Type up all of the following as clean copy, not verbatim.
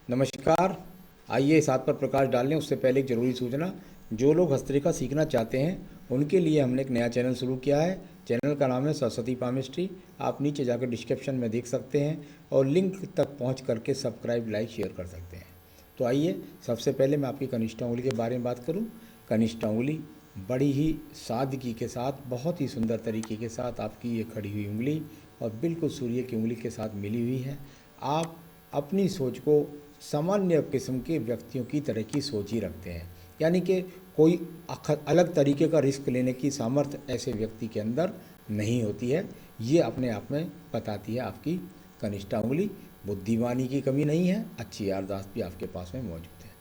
नमस्कार। आइए इस बात पर प्रकाश डाल लें उससे पहले एक ज़रूरी सूचना। जो लोग हस्तरेखा सीखना चाहते हैं उनके लिए हमने एक नया चैनल शुरू किया है। चैनल का नाम है सरस्वती पामिस्ट्री। आप नीचे जाकर डिस्क्रिप्शन में देख सकते हैं और लिंक तक पहुंच करके सब्सक्राइब, लाइक, शेयर कर सकते हैं। तो आइए सबसे पहले मैं आपकी कनिष्ठा उंगली के बारे में बात करूं। कनिष्ठा उंगली बड़ी ही सादगी के साथ, बहुत ही सुंदर तरीके के साथ आपकी ये खड़ी हुई उंगली और बिल्कुल सूर्य की उंगली के साथ मिली हुई है। आप अपनी सोच को सामान्य किस्म के व्यक्तियों की तरह की सोच ही रखते हैं, यानी कि कोई अलग तरीके का रिस्क लेने की सामर्थ्य ऐसे व्यक्ति के अंदर नहीं होती है। ये अपने आप में बताती है आपकी कनिष्ठा उंगली। बुद्धिमानी की कमी नहीं है, अच्छी याददाश्त भी आपके पास में मौजूद है।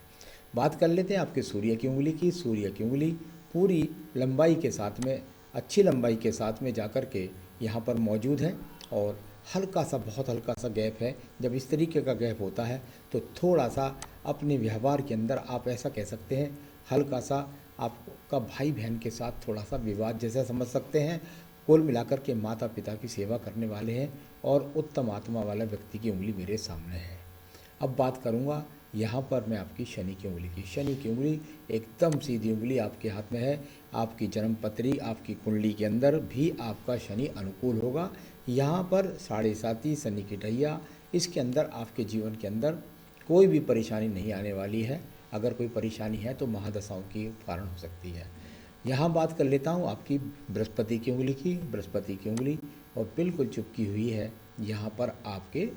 बात कर लेते हैं आपके सूर्य की उंगली की। सूर्य की उंगली पूरी लंबाई के साथ में, अच्छी लंबाई के साथ में जाकर के यहाँ पर मौजूद है और हल्का सा, बहुत हल्का सा गैप है। जब इस तरीके का गैप होता है तो थोड़ा सा अपने व्यवहार के अंदर आप ऐसा कह सकते हैं, हल्का सा आपका भाई बहन के साथ थोड़ा सा विवाद जैसा समझ सकते हैं। कुल मिलाकर के माता पिता की सेवा करने वाले हैं और उत्तम आत्मा वाला व्यक्ति की उंगली मेरे सामने है। अब बात करूँगा यहाँ पर मैं आपकी शनि की उंगली की। शनि की उंगली एकदम सीधी उंगली आपके हाथ में है। आपकी जन्म पत्री, आपकी कुंडली के अंदर भी आपका शनि अनुकूल होगा। यहाँ पर 7.5 शनि की ढैया, इसके अंदर आपके जीवन के अंदर कोई भी परेशानी नहीं आने वाली है। अगर कोई परेशानी है तो महादशाओं के कारण हो सकती है। यहाँ बात कर लेता हूँ आपकी बृहस्पति की उंगली की। बृहस्पति की उंगली और बिल्कुल चुपकी हुई है यहाँ पर आपके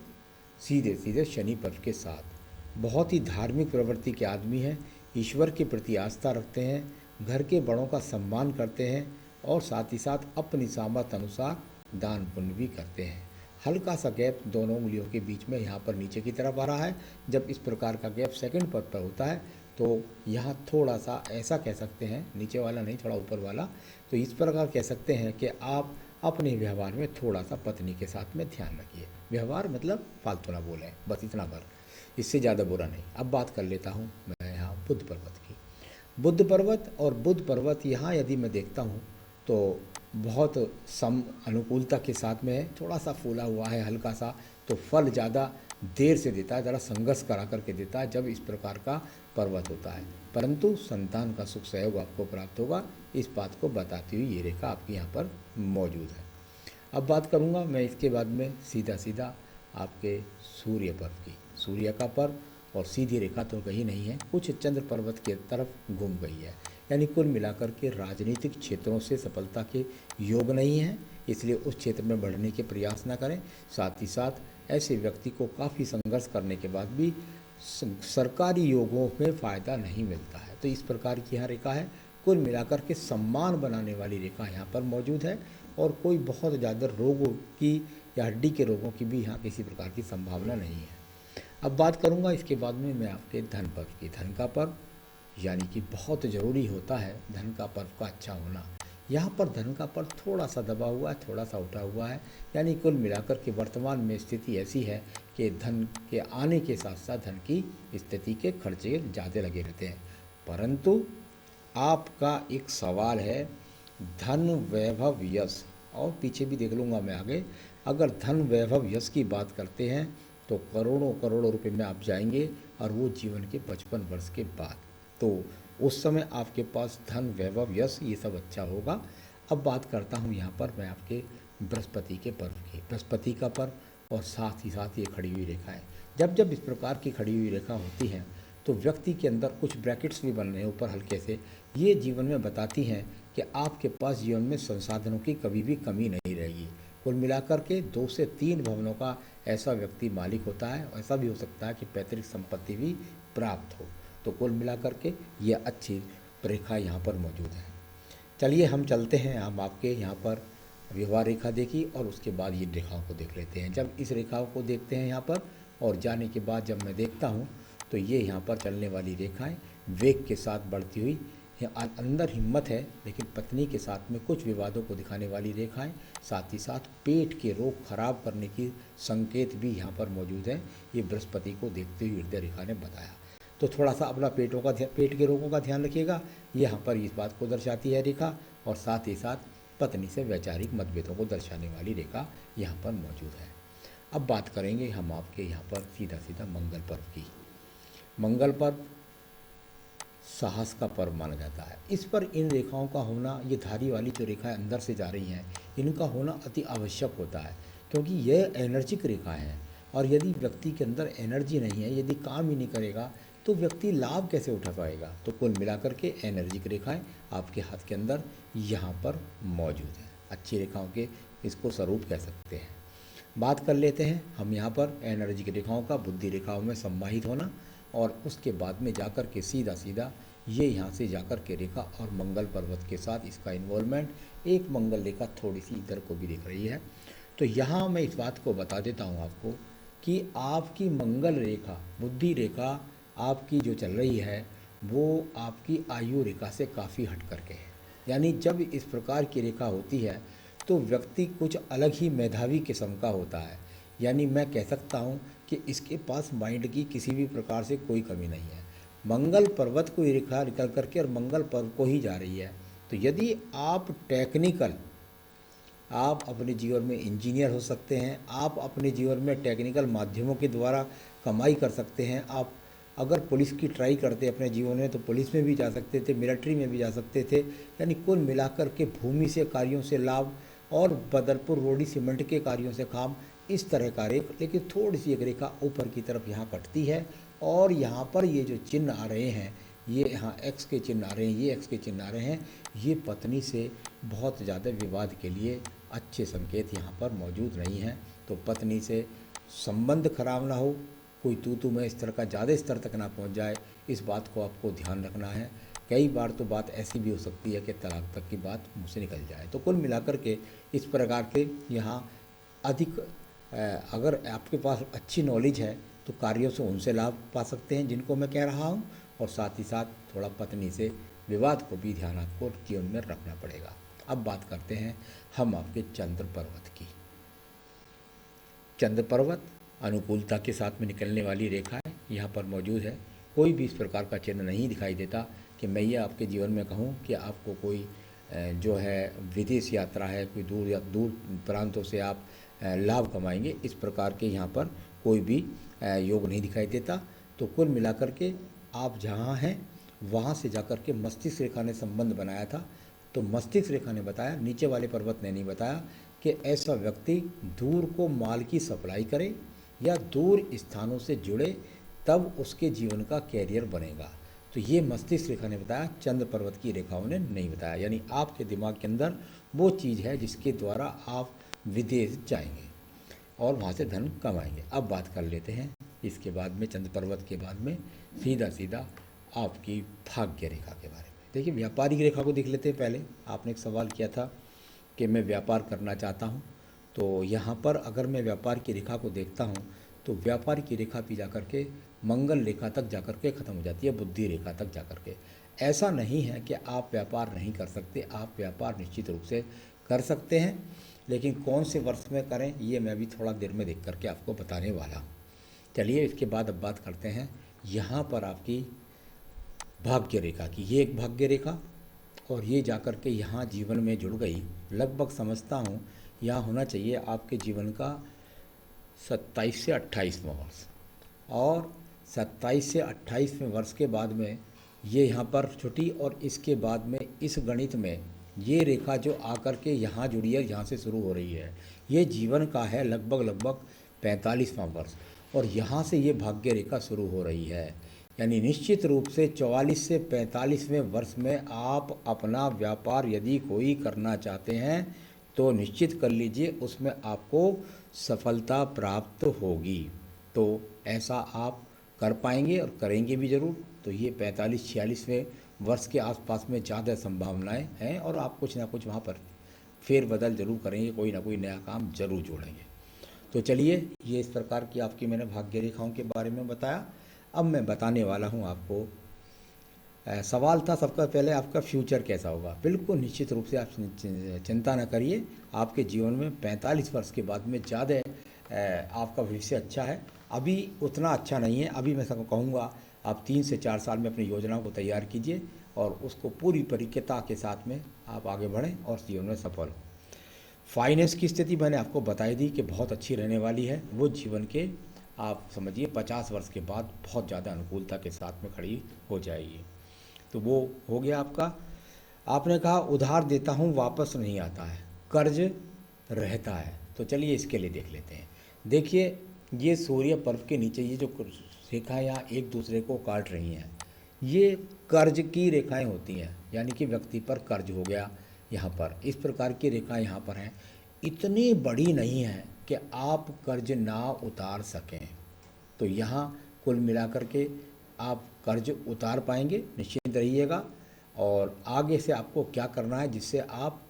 सीधे सीधे शनि पर्व के साथ। बहुत ही धार्मिक प्रवृत्ति के आदमी हैं, ईश्वर के प्रति आस्था रखते हैं, घर के बड़ों का सम्मान करते हैं और साथ ही साथ अपनी सामर्थ्य अनुसार दान पुण्य भी करते हैं। हल्का सा गैप दोनों उंगलियों के बीच में यहाँ पर नीचे की तरफ आ रहा है। जब इस प्रकार का गैप सेकंड पद पर होता है तो यहाँ थोड़ा सा ऐसा कह सकते हैं, नीचे वाला नहीं, थोड़ा ऊपर वाला, तो इस प्रकार कह सकते हैं कि आप अपने व्यवहार में थोड़ा सा पत्नी के साथ में ध्यान रखिए। व्यवहार मतलब फालतू ना बोलें, बस इतना भर, इससे ज़्यादा बुरा नहीं। अब बात कर लेता हूँ मैं यहाँ बुद्ध पर्वत की। बुद्ध पर्वत और बुद्ध पर्वत यहाँ यदि मैं देखता हूँ तो बहुत सम अनुकूलता के साथ में है। थोड़ा सा फूला हुआ है हल्का सा, तो फल ज़्यादा देर से देता है, ज़रा संघर्ष करा करके देता है जब इस प्रकार का पर्वत होता है, परंतु संतान का सुख सहयोग आपको प्राप्त होगा। इस बात को बताती हुई ये रेखा आपकी यहाँ पर मौजूद है। अब बात करूँगा मैं इसके बाद में सीधा सीधा आपके सूर्य पर्व की। सूर्य का पर्व और सीधी रेखा तो कहीं नहीं है, कुछ चंद्र पर्वत की तरफ घूम गई है, यानी कुल मिलाकर के राजनीतिक क्षेत्रों से सफलता के योग नहीं है, इसलिए उस क्षेत्र में बढ़ने के प्रयास ना करें। साथ ही साथ ऐसे व्यक्ति को काफ़ी संघर्ष करने के बाद भी सरकारी योगों में फ़ायदा नहीं मिलता है। तो इस प्रकार की यहाँ रेखा है। कुल मिलाकर के सम्मान बनाने वाली रेखा यहाँ पर मौजूद है और कोई बहुत ज़्यादा रोगों की या हड्डी के रोगों की भी यहाँ किसी प्रकार की संभावना नहीं है। अब बात करूँगा इसके बाद में मैं आपके धन पर्व की। धन का पर्व यानी कि बहुत ज़रूरी होता है धन का पर्व का अच्छा होना। यहाँ पर धन का पर्व थोड़ा सा दबा हुआ है, थोड़ा सा उठा हुआ है, यानी कुल मिलाकर के वर्तमान में स्थिति ऐसी है कि धन के आने के साथ साथ धन की स्थिति के खर्चे ज़्यादा लगे रहते हैं। परंतु आपका एक सवाल है, धन वैभव यश, और पीछे भी देख लूँगा मैं आगे। अगर धन वैभव यश की बात करते हैं तो करोड़ों करोड़ों रुपए में आप जाएंगे और वो जीवन के 55 वर्ष के बाद, तो उस समय आपके पास धन वैभव यश ये सब अच्छा होगा। अब बात करता हूँ यहाँ पर मैं आपके बृहस्पति के पर्व की। बृहस्पति का पर्व और साथ ही साथ ये खड़ी हुई रेखा है। जब जब इस प्रकार की खड़ी हुई रेखा होती है तो व्यक्ति के अंदर कुछ ब्रैकेट्स भी बन रहे हैं ऊपर हल्के से, ये जीवन में बताती हैं कि आपके पास जीवन में संसाधनों की कभी भी कमी नहीं रहेगी। कुल मिलाकर के 2 से 3 भवनों का ऐसा व्यक्ति मालिक होता है। ऐसा भी हो सकता है कि पैतृक संपत्ति भी प्राप्त हो। तो कुल मिलाकर के ये अच्छी रेखा यहाँ पर मौजूद है। चलिए हम चलते हैं, हम आपके यहाँ पर व्यवहार रेखा देखी और उसके बाद ये रेखाओं को देख लेते हैं। जब इस रेखाओं को देखते हैं यहाँ पर और जाने के बाद जब मैं देखता हूँ तो ये यहाँ पर चलने वाली रेखाएं वेग के साथ बढ़ती हुई, अंदर हिम्मत है लेकिन पत्नी के साथ में कुछ विवादों को दिखाने वाली रेखाएं, साथ ही साथ पेट के रोग खराब करने की संकेत भी यहाँ पर मौजूद है। ये बृहस्पति को देखते हुए हृदय रेखा ने बताया। तो थोड़ा सा अपना पेट के रोगों का ध्यान रखिएगा, यहाँ पर इस बात को दर्शाती है रेखा, और साथ ही साथ पत्नी से वैचारिक मतभेदों को दर्शाने वाली रेखा यहाँ पर मौजूद है। अब बात करेंगे हम आपके यहाँ पर सीधा सीधा मंगल पर्व की। मंगल पर्व साहस का पर्व माना जाता है। इस पर इन रेखाओं का होना, ये धारी वाली जो रेखाएं अंदर से जा रही हैं, इनका होना अति आवश्यक होता है, क्योंकि यह एनर्जिक रेखाएं हैं। और यदि व्यक्ति के अंदर एनर्जी नहीं है, यदि काम ही नहीं करेगा, तो व्यक्ति लाभ कैसे उठा पाएगा। तो कुल मिलाकर के एनर्जिक रेखाएं आपके हाथ के अंदर यहाँ पर मौजूद हैं। अच्छी रेखाओं के इसको स्वरूप कह सकते हैं। बात कर लेते हैं हम यहाँ पर एनर्जी की रेखाओं का बुद्धि रेखाओं में सम्माहित होना, और उसके बाद में जाकर के सीधा सीधा ये यहाँ से जाकर के रेखा और मंगल पर्वत के साथ इसका इन्वॉल्वमेंट, एक मंगल रेखा थोड़ी सी इधर को भी दिख रही है। तो यहाँ मैं इस बात को बता देता हूँ आपको कि आपकी मंगल रेखा, बुद्धि रेखा आपकी जो चल रही है वो आपकी आयु रेखा से काफ़ी हट करके है। यानी जब इस प्रकार की रेखा होती है तो व्यक्ति कुछ अलग ही मेधावी किस्म का होता है। यानी मैं कह सकता हूँ कि इसके पास माइंड की किसी भी प्रकार से कोई कमी नहीं है। मंगल पर्वत को रेखा निकल करके और मंगल पर्व को ही जा रही है। तो यदि आप टेक्निकल, आप अपने जीवन में इंजीनियर हो सकते हैं, आप अपने जीवन में टेक्निकल माध्यमों के द्वारा कमाई कर सकते हैं। आप अगर पुलिस की ट्राई करते अपने जीवन में तो पुलिस में भी जा सकते थे, मिलिट्री में भी जा सकते थे। यानी कुल मिलाकर के भूमि से कार्यों से लाभ और बदरपुर रोडी सीमेंट के कार्यों से काम, इस तरह का रेख। लेकिन थोड़ी सी एक रेखा ऊपर की तरफ यहाँ कटती है और यहाँ पर ये जो चिन्ह आ रहे हैं, ये यहाँ एक्स के चिन्ह आ रहे हैं, ये एक्स के चिन्ह आ रहे हैं, ये पत्नी से बहुत ज़्यादा विवाद के लिए अच्छे संकेत यहाँ पर मौजूद नहीं हैं। तो पत्नी से संबंध खराब ना हो, कोई तू मैं इस तरह का ज़्यादा स्तर तक ना पहुँच जाए, इस बात को आपको ध्यान रखना है। कई बार तो बात ऐसी भी हो सकती है कि तलाक तक की बात मुँह से निकल जाए। तो कुल मिलाकर के इस प्रकार के यहाँ अधिक अगर आपके पास अच्छी नॉलेज है तो कार्यों से उनसे लाभ पा सकते हैं जिनको मैं कह रहा हूँ, और साथ ही साथ थोड़ा पत्नी से विवाद को भी ध्यान आपको जीवन में रखना पड़ेगा। अब बात करते हैं हम आपके चंद्र पर्वत की। चंद्र पर्वत अनुकूलता के साथ में निकलने वाली रेखा है, यहाँ पर मौजूद है। कोई भी इस प्रकार का चिन्ह नहीं दिखाई देता कि मैं ये आपके जीवन में कहूँ कि आपको कोई जो है विदेश यात्रा है, कोई दूर प्रांतों से आप लाभ कमाएंगे, इस प्रकार के यहाँ पर कोई भी योग नहीं दिखाई देता। तो कुल मिलाकर के आप जहाँ हैं वहाँ से जाकर के मस्तिष्क रेखा ने संबंध बनाया था। तो मस्तिष्क रेखा ने बताया, नीचे वाले पर्वत ने नहीं बताया कि ऐसा व्यक्ति दूर को माल की सप्लाई करे या दूर स्थानों से जुड़े, तब उसके जीवन का कैरियर बनेगा। तो ये मस्तिष्क रेखा ने बताया, चंद्र पर्वत की रेखाओं ने नहीं बताया। यानी आपके दिमाग के अंदर वो चीज़ है जिसके द्वारा आप विदेश जाएंगे और वहाँ से धन कमाएंगे। अब बात कर लेते हैं इसके बाद में, चंद्र पर्वत के बाद में सीधा सीधा आपकी भाग्य रेखा के बारे में। देखिए व्यापारिक रेखा को देख लेते हैं। पहले आपने एक सवाल किया था कि मैं व्यापार करना चाहता हूँ, तो यहाँ पर अगर मैं व्यापार की रेखा को देखता हूँ तो व्यापार की रेखा भी जाकर के मंगल रेखा तक जाकर के ख़त्म हो जाती है, बुद्धि रेखा तक जाकर के। ऐसा नहीं है कि आप व्यापार नहीं कर सकते, आप व्यापार निश्चित रूप से कर सकते हैं, लेकिन कौन से वर्ष में करें ये मैं भी थोड़ा देर में देख करके आपको बताने वाला हूँ। चलिए इसके बाद अब बात करते हैं यहाँ पर आपकी भाग्य रेखा की। ये एक भाग्य रेखा और ये जाकर के यहाँ जीवन में जुड़ गई। लगभग समझता हूँ यहाँ होना चाहिए आपके जीवन का 27 से 28वां वर्ष, और 27 से 28वें वर्ष के बाद में ये यहाँ पर छुटी, और इसके बाद में इस गणित में ये रेखा जो आकर के यहाँ जुड़ी है, यहाँ से शुरू हो रही है, ये जीवन का है लगभग 45वां वर्ष, और यहाँ से ये भाग्य रेखा शुरू हो रही है। यानी निश्चित रूप से 44 से 45वें वर्ष में आप अपना व्यापार यदि कोई करना चाहते हैं तो निश्चित कर लीजिए उसमें आपको सफलता प्राप्त होगी। तो ऐसा आप कर पाएंगे और करेंगे भी ज़रूर। तो ये 45-46वें वर्ष के आसपास में ज़्यादा संभावनाएं हैं, और आप कुछ ना कुछ वहाँ पर फेरबदल जरूर करेंगे, कोई ना कोई नया काम जरूर जोड़ेंगे। तो चलिए ये इस प्रकार की आपकी मैंने भाग्य रेखाओं के बारे में बताया। अब मैं बताने वाला हूँ आपको, सवाल था सबका पहले आपका फ्यूचर कैसा होगा। बिल्कुल निश्चित रूप से आप चिंता न करिए, आपके जीवन में 45 वर्ष के बाद में ज़्यादा आपका भविष्य अच्छा है। अभी उतना अच्छा नहीं है, अभी मैं सबको कहूँगा आप 3 से 4 साल में अपनी योजनाओं को तैयार कीजिए और उसको पूरी परिपक्वता के साथ में आप आगे बढ़ें और जीवन में सफल हो। फाइनेंस की स्थिति मैंने आपको बताई दी कि बहुत अच्छी रहने वाली है। वो जीवन के आप समझिए 50 वर्ष के बाद बहुत ज़्यादा अनुकूलता के साथ में खड़ी हो जाएगी। तो वो हो गया आपका। आपने कहा उधार देता हूँ वापस नहीं आता है, कर्ज रहता है। तो चलिए इसके लिए देख लेते हैं। देखिए ये सूर्य पर्व के नीचे ये जो रेखाएं यहाँ एक दूसरे को काट रही हैं, ये कर्ज की रेखाएं होती हैं, यानी कि व्यक्ति पर कर्ज हो गया। यहाँ पर इस प्रकार की रेखाएं यहाँ पर हैं, इतनी बड़ी नहीं है कि आप कर्ज ना उतार सकें। तो यहाँ कुल मिलाकर के आप कर्ज उतार पाएंगे, निश्चिंत रहिएगा। और आगे से आपको क्या करना है जिससे आप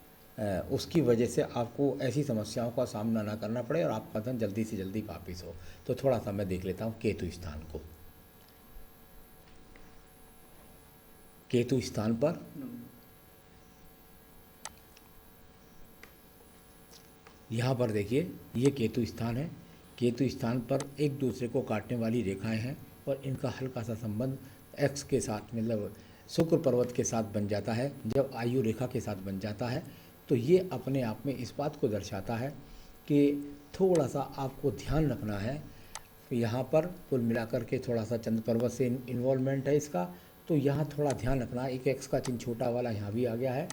उसकी वजह से आपको ऐसी समस्याओं का सामना ना करना पड़े और आपका धन जल्दी से जल्दी वापिस हो। तो थोड़ा सा मैं देख लेता हूँ केतु स्थान को। केतु स्थान पर यहाँ पर देखिए ये केतु स्थान है। केतु स्थान पर एक दूसरे को काटने वाली रेखाएं हैं और इनका हल्का सा संबंध एक्स के साथ, मतलब शुक्र पर्वत के साथ बन जाता है। जब आयु रेखा के साथ बन जाता है तो ये अपने आप में इस बात को दर्शाता है कि थोड़ा सा आपको ध्यान रखना है। यहाँ पर कुल मिलाकर के थोड़ा सा चंद्र पर्वत से इन्वॉल्वमेंट है इसका, तो यहाँ थोड़ा ध्यान रखना है। एक एक्स का चिन्ह छोटा वाला यहाँ भी आ गया है।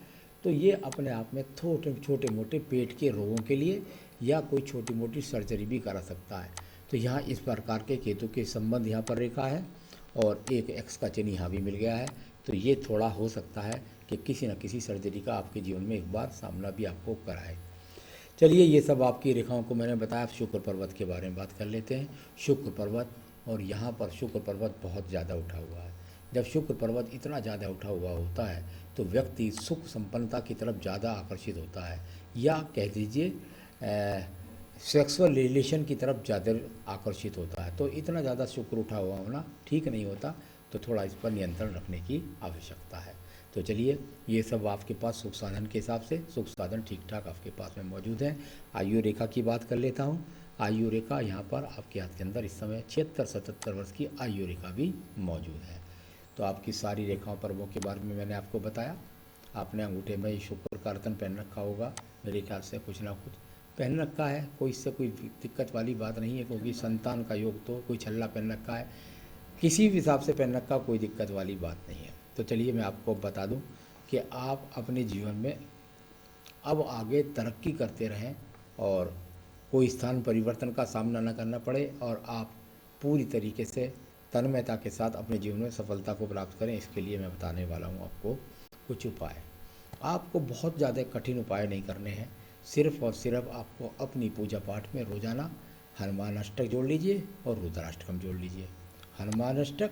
तो ये अपने आप में छोटे मोटे पेट के रोगों के लिए या कोई छोटी मोटी सर्जरी भी करा सकता है। तो यहाँ इस प्रकार के केतु के संबंध यहाँ पर रेखा है और एक एक्स का चिन्ह यहाँ भी मिल गया है। तो ये थोड़ा हो सकता है कि किसी न किसी सर्जरी का आपके जीवन में एक बार सामना भी आपको कराए। चलिए ये सब आपकी रेखाओं को मैंने बताया। शुक्र पर्वत के बारे में बात कर लेते हैं। शुक्र पर्वत, और यहाँ पर शुक्र पर्वत बहुत ज़्यादा उठा हुआ है। जब शुक्र पर्वत इतना ज़्यादा उठा हुआ होता है तो व्यक्ति सुख संपन्नता की तरफ ज़्यादा आकर्षित होता है, या कह दीजिए सेक्सुअल रिलेशन की तरफ ज़्यादा आकर्षित होता है। तो इतना ज़्यादा शुक्र उठा हुआ होना ठीक नहीं होता, तो थोड़ा इस पर नियंत्रण रखने की आवश्यकता है। तो चलिए ये सब आपके पास सुख साधन के हिसाब से सुख साधन ठीक ठाक आपके पास में मौजूद हैं। आयु रेखा की बात कर लेता हूँ। आयु रेखा यहाँ पर आपके हाथ के अंदर इस समय 76-77 वर्ष की आयु रेखा भी मौजूद है। तो आपकी सारी रेखाओं पर्वों के बारे में मैंने आपको बताया। आपने अंगूठे में शुक्र का रत्न पहन रखा होगा, मेरे ख्याल से कुछ ना कुछ पहन रखा है। कोई इससे कोई दिक्कत वाली बात नहीं है, क्योंकि संतान का योग, तो कोई छल्ला पहन रखा है, किसी भी हिसाब से पहन रखा, कोई दिक्कत वाली बात नहीं है। तो चलिए मैं आपको बता दूं कि आप अपने जीवन में अब आगे तरक्की करते रहें और कोई स्थान परिवर्तन का सामना न करना पड़े, और आप पूरी तरीके से तन्मयता के साथ अपने जीवन में सफलता को प्राप्त करें। इसके लिए मैं बताने वाला हूँ आपको कुछ उपाय। आपको बहुत ज़्यादा कठिन उपाय नहीं करने हैं, सिर्फ और सिर्फ आपको अपनी पूजा पाठ में रोज़ाना हनुमान अष्टक जोड़ लीजिए और रुद्राष्टकम जोड़ लीजिए। हनुमान अष्टक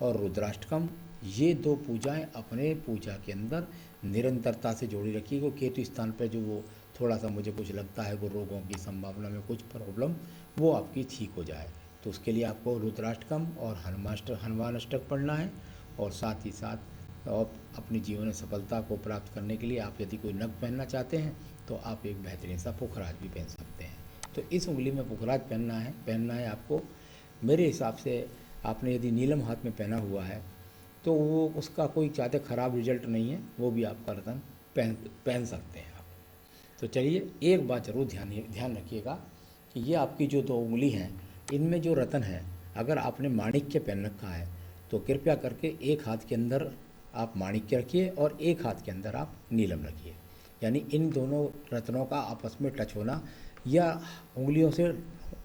और रुद्राष्टकम, ये दो पूजाएं अपने पूजा के अंदर निरंतरता से जोड़ी रखिए। को केतु स्थान पर जो वो थोड़ा सा मुझे कुछ लगता है वो रोगों की संभावना में कुछ प्रॉब्लम वो आपकी ठीक हो जाए, तो उसके लिए आपको रुद्राष्टकम और हनुमान अष्टक पढ़ना है। और साथ ही साथ आप अपने जीवन में सफलता को प्राप्त करने के लिए आप यदि कोई नग पहनना चाहते हैं तो आप एक बेहतरीन सा पुखराज भी पहन सकते हैं। तो इस उंगली में पुखराज पहनना है आपको। मेरे हिसाब से आपने यदि नीलम हाथ में पहना हुआ है तो वो उसका कोई ज़्यादा ख़राब रिजल्ट नहीं है, वो भी आपका रतन पहन सकते हैं आप। तो चलिए एक बात ज़रूर ध्यान रखिएगा कि ये आपकी जो दो उंगली हैं इनमें जो रतन है, अगर आपने माणिक्य पहन रखा है तो कृपया करके एक हाथ के अंदर आप माणिक्य रखिए और एक हाथ के अंदर आप नीलम रखिए। यानी इन दोनों रत्नों का आपस में टच होना, या उंगलियों से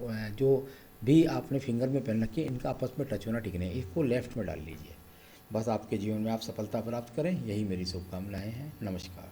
जो भी आपने फिंगर में पहन रखी है इनका आपस में टच होना ठीक नहीं है, इसको लेफ्ट में डाल लीजिए। बस आपके जीवन में आप सफलता प्राप्त करें, यही मेरी शुभकामनाएं हैं। नमस्कार।